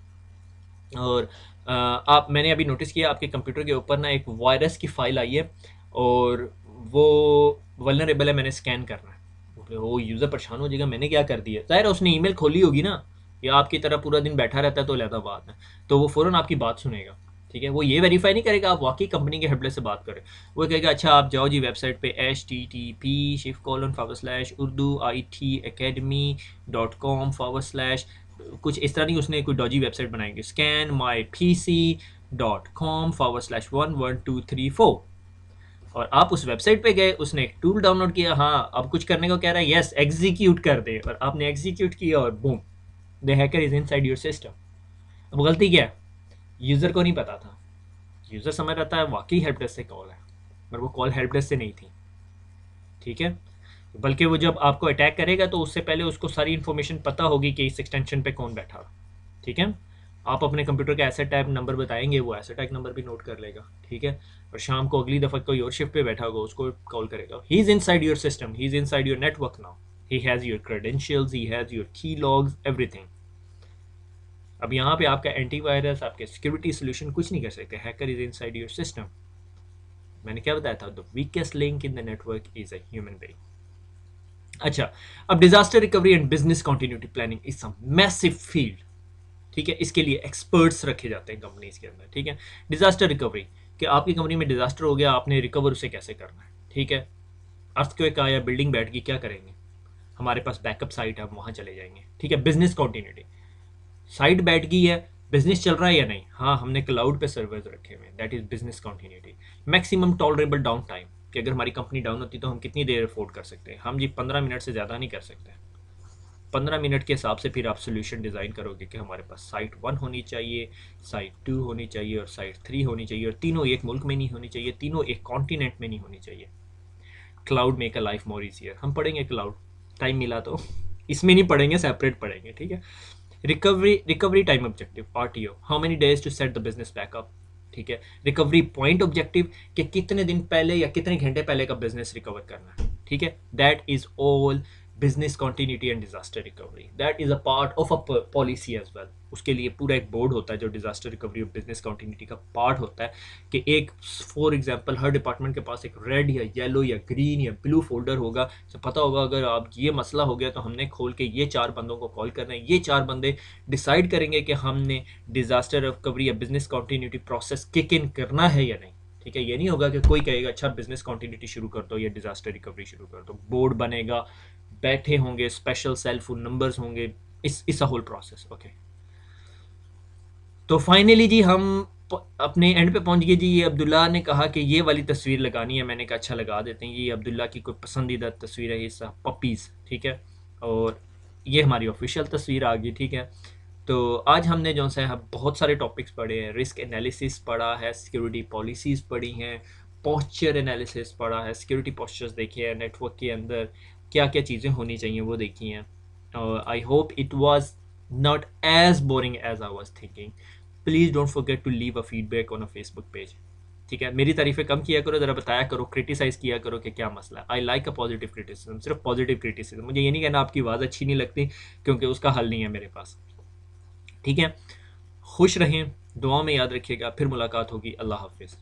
Speaker 1: और आप मैंने अभी नोटिस किया आपके कंप्यूटर के ऊपर ना एक वायरस की फाइल आई है और वो वल्नरेबल है, मैंने स्कैन करना है। वो यूज़र परेशान हो जाएगा, मैंने क्या कर दिया? ज़ाहिर है उसने ईमेल खोली होगी ना, या आपकी तरह पूरा दिन बैठा रहता है तो अलग बात है, तो वो फ़ौरन आपकी बात सुनेगा। ठीक है, वो ये वेरीफाई नहीं करेगा आप वाकई कंपनी के हेल्प डेस्क से बात करें, वो कहेगा अच्छा आप जाओ जी वेबसाइट पे http://urduitacademy.com/ कुछ इस तरह नहीं, उसने कोई डॉजी वेबसाइट बनाएंगे, scanmypc.com/11234, और आप उस वेबसाइट पे गए, उसने एक टूल डाउनलोड किया, हाँ अब कुछ करने को कह रहा है, यस एग्जीक्यूट कर दे, और आपने एग्जीक्यूट किया और boom, the hacker is inside your system. अब गलती क्या है? यूज़र को नहीं पता था, यूज़र समझ रहा था वाकई हेल्प डेस्क से कॉल है, पर वो कॉल हेल्प डेस्क से नहीं थी। ठीक है, बल्कि वो जब आपको अटैक करेगा तो उससे पहले उसको सारी इन्फॉर्मेशन पता होगी कि इस एक्सटेंशन पे कौन बैठा। ठीक है, आप अपने कंप्यूटर का एसेट टाइप नंबर बताएंगे, वो एसेट टाइप नंबर भी नोट कर लेगा। ठीक है, और शाम को अगली दफ़ा कोई और शिफ्ट पे बैठा होगा उसको कॉल करेगा, he is inside your system, he is inside your network now, he has your credentials, he has your की लॉग्स, एवरीथिंग। अब यहाँ पे आपका एंटीवायरस, आपके सिक्योरिटी सोल्यूशन कुछ नहीं कर सकते, hacker is inside your system. मैंने क्या बताया था? The weakest link in the network is a human being. अच्छा, अब disaster recovery and business continuity planning is a massive field. ठीक है, इसके लिए एक्सपर्ट्स रखे जाते हैं कंपनीज के अंदर। ठीक है, डिजास्टर रिकवरी, कि आपकी कंपनी में डिजास्टर हो गया, आपने रिकवर उसे कैसे करना है। ठीक है, अर्थक्वेक आया, बिल्डिंग बैठ गई, क्या करेंगे? हमारे पास बैकअप साइट है, हम वहाँ चले जाएंगे। ठीक है, बिजनेस कंटिन्यूटी, साइट बैठ गई है, बिजनेस चल रहा है या नहीं? हाँ, हमने क्लाउड पे सर्वर्स रखे हुए हैं, that is business continuity. Maximum tolerable down time, कि अगर हमारी कंपनी डाउन होती तो हम कितनी देर अफोर्ड कर सकते हैं? हम जी 15 मिनट से ज़्यादा नहीं कर सकते। 15 मिनट के हिसाब से फिर आप सोल्यूशन डिज़ाइन करोगे कि हमारे पास साइट 1 होनी चाहिए, साइट 2 होनी चाहिए और साइट 3 होनी चाहिए, और तीनों एक मुल्क में नहीं होनी चाहिए, तीनों एक कॉन्टिनेंट में नहीं होनी चाहिए। Cloud make a life more easier, हम पढ़ेंगे क्लाउड, टाइम मिला तो इसमें नहीं पढ़ेंगे, सेपरेट पढ़ेंगे। ठीक है, recovery time objective, RTO, how many days to set the business backup. ठीक है, रिकवरी पॉइंट ऑब्जेक्टिव, कि कितने दिन पहले या कितने घंटे पहले का बिजनेस रिकवर करना है। ठीक है, that is all business continuity and disaster recovery, that is a part of a policy as well. उसके लिए पूरा एक बोर्ड होता है जो डिजास्टर रिकवरी और बिजनेस कंटिन्यूटी का पार्ट होता है, कि एक फॉर एग्जांपल हर डिपार्टमेंट के पास एक रेड या येलो या ग्रीन या ब्लू फोल्डर होगा, तो पता होगा अगर आप ये मसला हो गया तो हमने खोल के ये 4 बंदों को कॉल करना है, ये 4 बंदे डिसाइड करेंगे कि हमने डिजास्टर रिकवरी या business continuity process kick in करना है या नहीं। ठीक है, ये नहीं होगा कि कोई कहेगा अच्छा बिजनेस कंटिन्यूटी शुरू कर दो या डिजास्टर रिकवरी शुरू कर दो, बोर्ड बनेगा, बैठे होंगे, स्पेशल सेल फोन नंबर्स होंगे, इस होल प्रोसेस। ओके, तो फाइनली जी हम अपने एंड पे पहुंच गए जी। ये अब्दुल्ला ने कहा कि ये वाली तस्वीर लगानी है, मैंने कहा अच्छा लगा देते हैं। ये अब्दुल्ला की कोई पसंदीदा तस्वीर है, ये सब पपीज़। ठीक है, और ये हमारी ऑफिशियल तस्वीर आ गई। ठीक है, तो आज हमने जो है बहुत सारे टॉपिक्स पढ़े हैं, रिस्क एनालिसिस पढ़ा है, सिक्योरिटी पॉलिसीज़ पढ़ी हैं, पोस्चर एनालिसिस पढ़ा है, सिक्योरिटी पोस्चर्स देखे हैं, नेटवर्क के अंदर क्या क्या चीज़ें होनी चाहिए वो देखी हैं। और I hope it was not as boring as I was thinking. Please don't forget to leave a feedback on a Facebook page. ठीक है, मेरी तारीफ़ें कम किया करो, ज़रा बताया करो, क्रिटिसाइज़ किया करो कि क्या मसला है। I like a positive criticism, सिर्फ पॉजिटिव क्रिटिसिज्म। मुझे ये नहीं कहना आपकी आवाज़ अच्छी नहीं लगती, क्योंकि उसका हल नहीं है मेरे पास। ठीक है, खुश रहें, दुआ में याद रखिएगा, फिर मुलाकात होगी। अल्लाह हाफिज़।